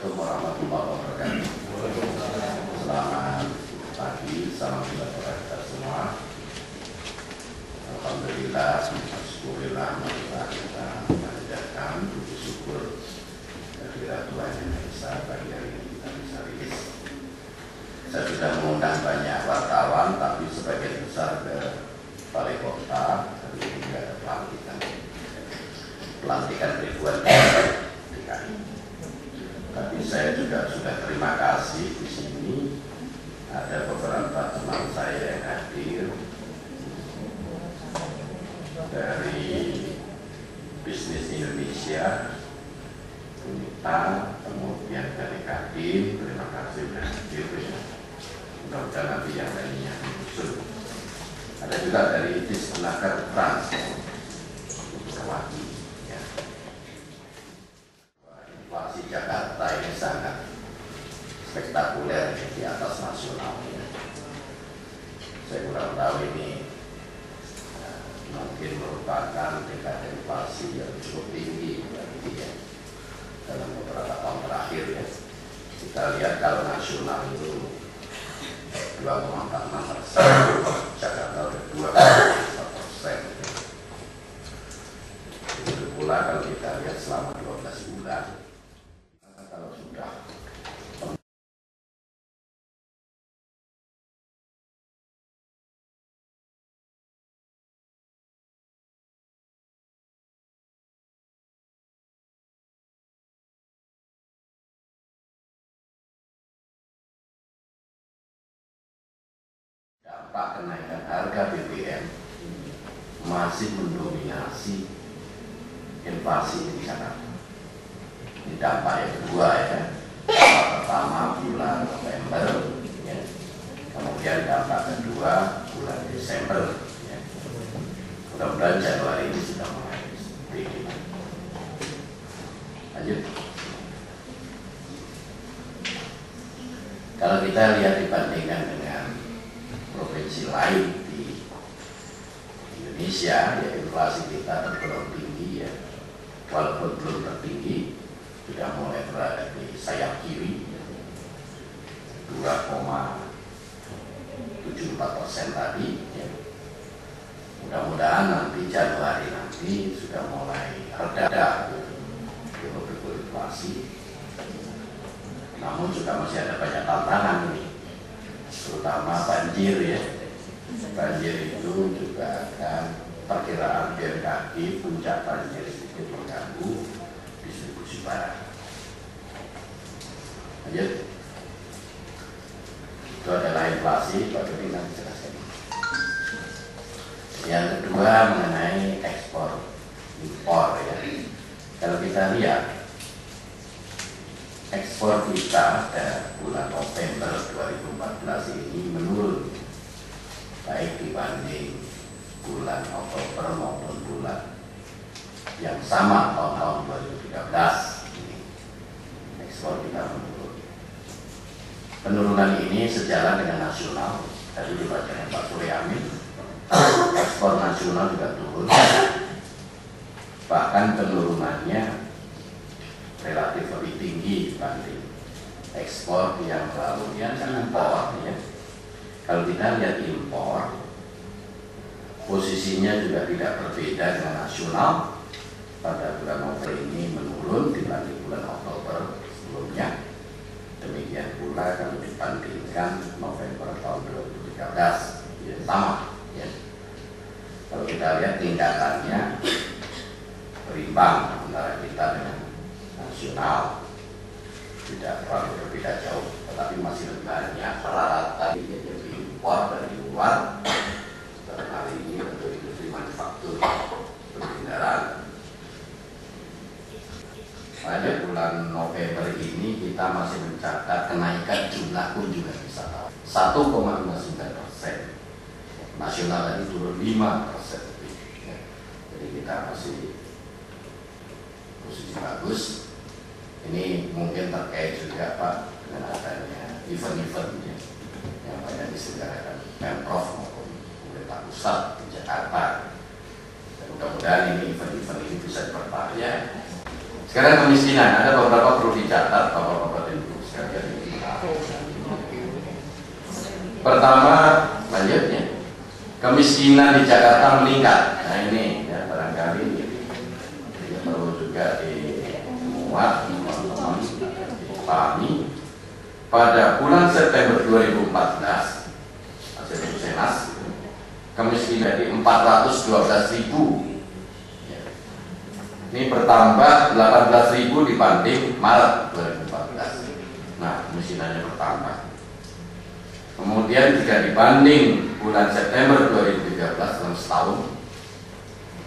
Assalamualaikum warahmatullahi wabarakatuh. Selamat pagi, salam sejahtera kita semua. Alhamdulillah, syukurillah, marilah kita menjalankan puji syukur kehadirat Tuhan Yang Maha Esa bagi hari ini kita bisa rilis. Saya sudah mengundang banyak wartawan, tapi sebagian besar ke Balai Kota, hari ini tidak ada pelantikan ribuan DKI. Tapi saya juga sudah terima kasih di sini ada beberapa teman saya yang hadir dari Bisnis Indonesia, UNITA, kemudian dari Kadin. Terima kasih sudah hadir. Mudah-mudahan nanti yang lainnya menyusul. Ada juga dari Disnaker Trans, Wati. Inflasi Jakarta ini sangat spektakuler di atas nasional. Saya kurang tahu ini mungkin merupakan tingkat inflasi yang cukup tinggi dalam beberapa tahun terakhir ya. Kita lihat kalau nasional itu 2,46%, Jakarta sudah 2,1%. Itu pula kalau kita lihat selama 12 bulan. Kalau sudah dampak kenaikan harga BBM masih mendominasi inflasi di Jakarta. Ini dampak yang kedua ya. Dampak pertama bulan November ya. Kemudian dampak kedua bulan Desember ya. Mudah-mudahan Januari ini sudah mulai tinggi. Lanjut. Kalau kita lihat dibandingkan dengan provinsi lain di Indonesia ya, inflasi kita tergolong tinggi ya. Walaupun belum tertinggi, sudah mulai berada di sayap kiri 2,74% tadi ya. Mudah-mudahan nanti Januari nanti sudah mulai reda untuk inflasi. Namun juga masih ada banyak tantangan ini, terutama banjir ya. Banjir itu juga akan perkiraan BMKG puncak banjir itu mengganggu distribusi barang. Lanjut. Itu adalah inflasi, Pak Dodi nanti jelaskan. Yang kedua mengenai ekspor impor ya. Kalau kita lihat ekspor kita pada bulan November 2014 ini menurun baik dibanding bulan Oktober maupun bulan yang sama tahun 2013 ini. Ekspor kita menurun. Penurunan ini sejalan dengan nasional. Tadi dibaca oleh Pak Suryamin, ekspor nasional juga turun. Bahkan penurunannya relatif lebih tinggi dibanding ekspor yang lalu yang impor ya. Kalau kita lihat impor, posisinya juga tidak berbeda dengan nasional. Pada bulan November ini menurun dibanding bulan Oktober sebelumnya. Demikian pula kalau dibandingkan November tahun 2013 ya, sama ya. Kalau kita lihat tingkatannya berimbang antara kita dengan nasional, tidak terlalu berbeda jauh, tetapi masih lebih banyak peralatan yang diimpor dari luar. Dalam hal ini untuk industri manufaktur kendaraan. Pada bulan November ini kita masih mencatat kenaikan jumlah kunjungan wisatawan 1,59%. Nasional tadi turun 5% lebih. Ya. Jadi kita masih posisi bagus. Ini mungkin terkait juga Pak dengan adanya event-event ya, yang banyak diselenggarakan Pemprov maupun pemerintah pusat di Jakarta. Dan mudah-mudahan ini event-event ini bisa diperpanjang. Sekarang kemiskinan, ada beberapa perlu dicatat Bapak-bapak Pertama, lanjutnya, kemiskinan di Jakarta meningkat. Nah ini ya, barangkali ini perlu juga dimuat teman-teman dipahami. Pada bulan September 2014 hasil Susenas, kemiskinan di 412.000. Ini bertambah 18.000 dibanding Maret 2014. Nah, kemiskinannya bertambah. Kemudian jika dibanding bulan September 2013 dalam setahun,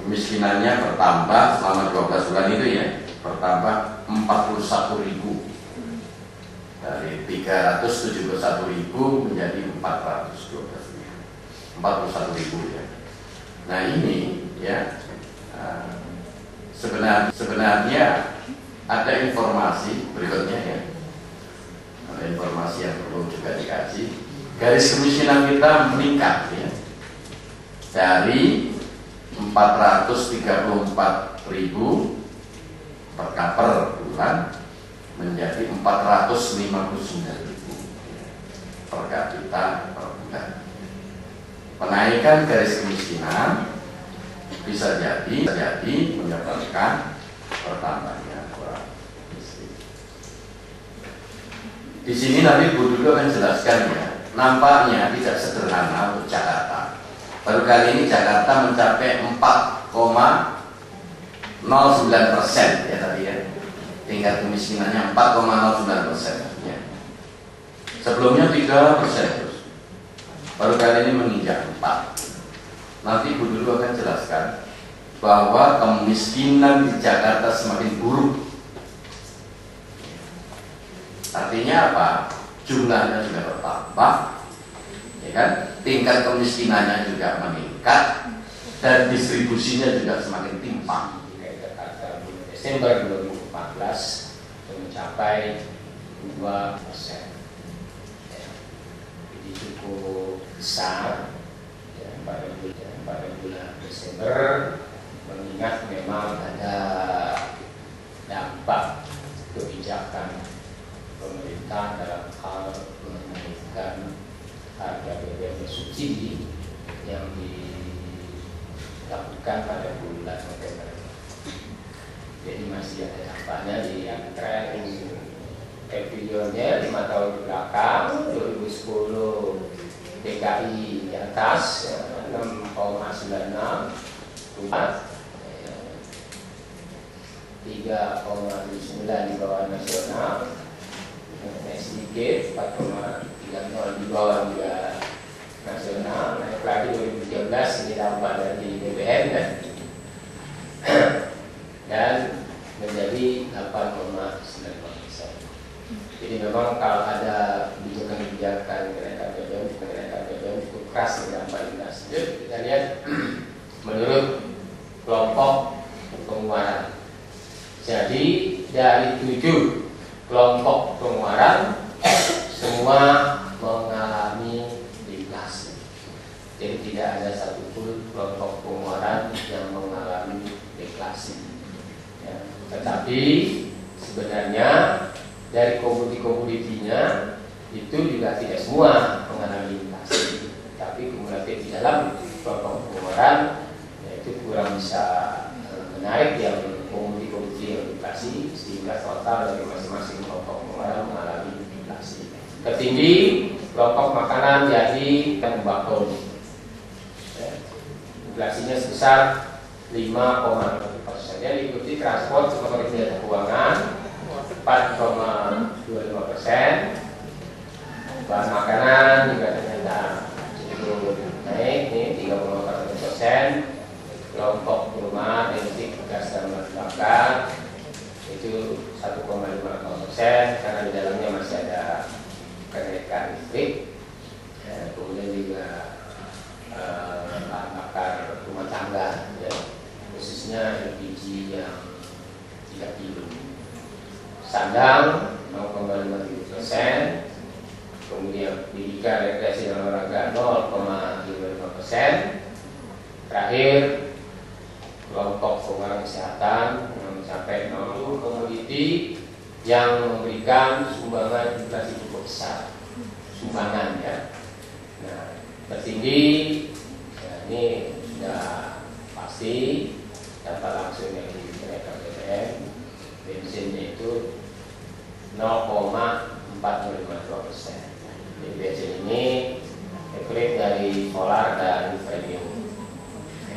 kemiskinannya bertambah selama 12 bulan itu ya, bertambah 41.000. Dari 371.000 menjadi 441.000 ya. Nah ini ya, sebenarnya ada informasi berikutnya ya, ada informasi yang perlu juga dikaji. Garis kemiskinan kita meningkat ya, dari 434.000 per bulan menjadi 459.000 per kapita per bulan. Penaikan garis kemiskinan bisa jadi menyebabkan bertambahnya orang miskin. Di sini nanti Bu Dudo akan jelaskan ya. Nampaknya tidak sederhana untuk Jakarta. Baru kali ini Jakarta mencapai 4,09% ya tadi ya. Tingkat kemiskinannya 4,09% ya. Sebelumnya 3% terus. Baru kali ini menginjak 4. Nanti Bu Dudo akan jelaskan bahwa kemiskinan di Jakarta semakin buruk. Artinya apa? Jumlahnya juga bertambah, ya kan? Tingkat kemiskinannya juga meningkat dan distribusinya juga semakin timpang. Jakarta Desember 2014 mencapai 2%. Jadi cukup besar ya, pada bulan Desember, mengingat memang ada dampak kebijakan pemerintah dalam hal menaikkan harga BBM subsidi yang dilakukan pada bulan November. Jadi masih ada dampaknya di tren epidemiolognya 5 tahun ke belakang. 2010 DKI di atas 6,96, 3,9 di bawah nasional, naik sedikit 4,30 di bawah juga nasional. Naik lagi 2013 ini dampak dari BBM dan menjadi 8,95%. Jadi memang kalau ada kebijakan kenaikan BBM cukup keras berdampak lintas. Kita lihat menurut kelompok pengeluaran. Jadi dari 7 kelompok pengeluaran semua mengalami deflasi. Jadi tidak ada satupun kelompok pengeluaran yang mengalami deflasi. Ya. Tetapi sebenarnya dari komoditi-komoditinya itu juga tidak semua mengalami inflasi, tapi kumulatif di dalam kelompok pengeluaran yaitu kurang bisa menarik yang komoditi-komoditi yang inflasi, sehingga total dari masing-masing kelompok pengeluaran mengalami inflasi. Tertinggi kelompok makanan, jadi dan tembakau. Inflasinya sebesar 5,1%. Yang diikuti transport seperti jasa keuangan 4,25%. Bahan makanan juga ternyata cenderung naik nih 3,41%. Kelompok rumah, elektrik, gas dan bahan bakar itu 1,58% karena di dalamnya masih ada kenaikan listrik. Ya, kemudian juga bahan bakar rumah tangga, ya, khususnya LPG yang 3 kilo. Sandang 0,53%. Kemudian pendidikan, rekreasi dan olahraga 0,55%. Terakhir kelompok pengeluaran kesehatan yang mencapai 0 komoditi yang memberikan sumbangan inflasi cukup besar. Sumbangan ya. tertinggi. Ya, ini sudah pasti data langsung yang dinaikkan BBM. Bensinnya itu 0,452%. Jadi bensin ini ekvivalent dari solar dan premium.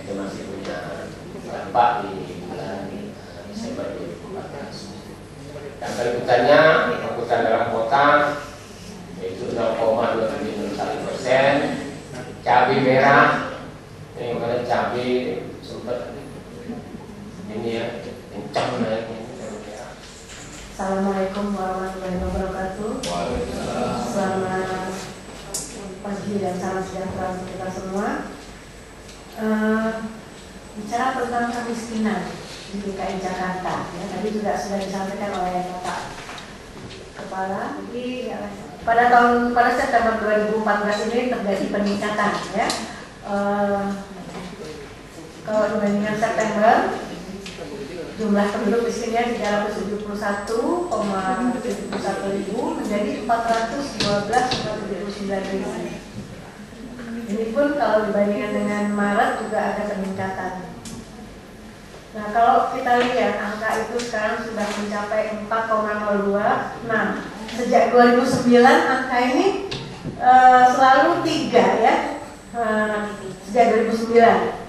Itu masih punya dampak di bulan Desember 2014. Dan berikutnya angkutan dalam kota yaitu 0,2701%. Cabai merah ini mana cabai sempat ini ya kencang naiknya. Assalamualaikum warahmatullahi wabarakatuh. Selamat pagi dan salam sejahtera untuk kita semua. Bicara tentang kemiskinan di DKI Jakarta, ya, tadi juga sudah disampaikan oleh Bapak Kepala. Jadi pada September 2014 ini terjadi peningkatan, ya. Kalau dibandingkan September, jumlah penduduk miskinnya 371,71 ribu menjadi 412,79 ribu. Ini pun kalau dibandingkan dengan Maret juga ada peningkatan. Nah, kalau kita lihat angka itu sekarang sudah mencapai 4,02. Nah, sejak 2009 angka ini selalu 3, ya. Sejak 2009.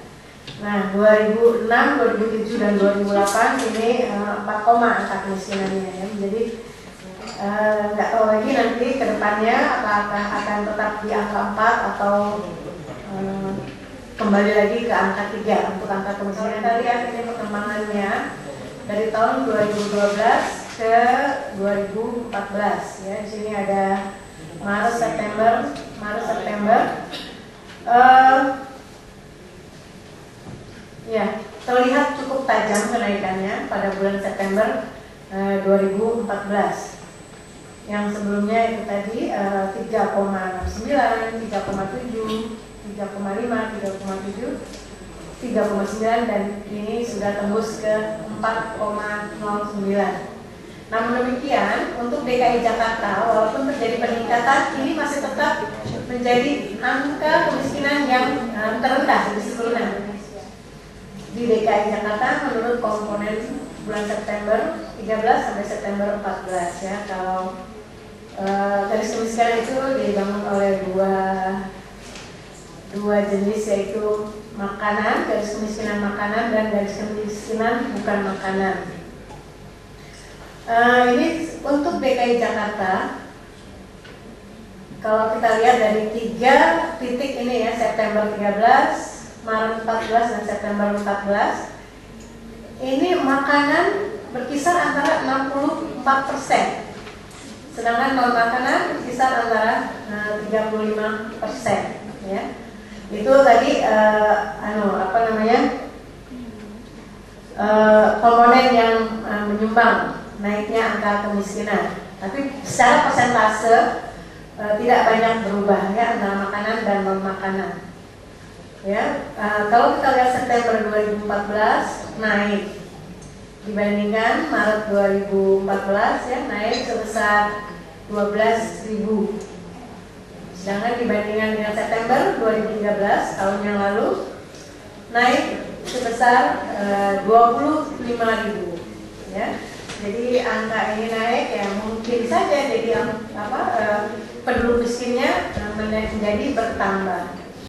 Nah, 2006, 2007 dan 2008 ini 4, angka kemiskinannya, ya. Jadi nggak tahu lagi nanti ke depannya apakah akan tetap di angka 4 atau kembali lagi ke angka 3 untuk angka kemiskinan. Kita lihat ini perkembangannya dari tahun 2012 ke 2014, ya. Di sini ada Maret September. Ya, terlihat cukup tajam kenaikannya pada bulan September 2014. Yang sebelumnya itu tadi 3,69, 3,7, 3,5, 3,7, 3,9 dan ini sudah tembus ke 4,09. Namun demikian, untuk DKI Jakarta walaupun terjadi peningkatan, ini masih tetap menjadi angka kemiskinan yang terendah di seluruh Indonesia. Di DKI Jakarta menurut komponen bulan September 13 sampai September 14, ya. Kalau garis kemiskinan itu dibangun oleh dua jenis, yaitu makanan, garis kemiskinan makanan dan garis kemiskinan bukan makanan. Ini untuk DKI Jakarta. Kalau kita lihat dari 3 titik ini, ya, September 13, Maret 14 dan September 14, ini makanan berkisar antara 64%, sedangkan non makanan berkisar antara 35%, ya. Itu tadi komponen yang menyumbang naiknya angka kemiskinan. Tapi secara persentase tidak banyak berubah, ya, antara makanan dan non makanan. Ya, kalau kita lihat September 2014 naik dibandingkan Maret 2014, ya, naik sebesar 12.000. Sedangkan dibandingkan dengan September 2013 tahun yang lalu naik sebesar 25.000, ya. Jadi angka ini naik, ya, mungkin saja jadi penduduk miskinnya menjadi bertambah.